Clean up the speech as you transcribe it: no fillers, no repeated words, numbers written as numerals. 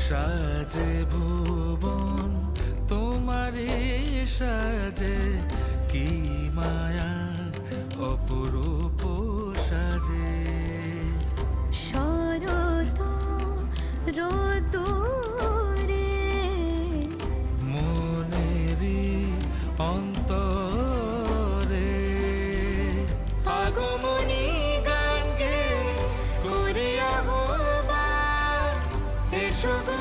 সাজে ভুবন তোমারে সাজে, কি মায়া অপরূপ সাজে। শরৎ রোদুরে মনেরি অন্তরে আগমনী গান গে করিয়া হবা, এসো গো।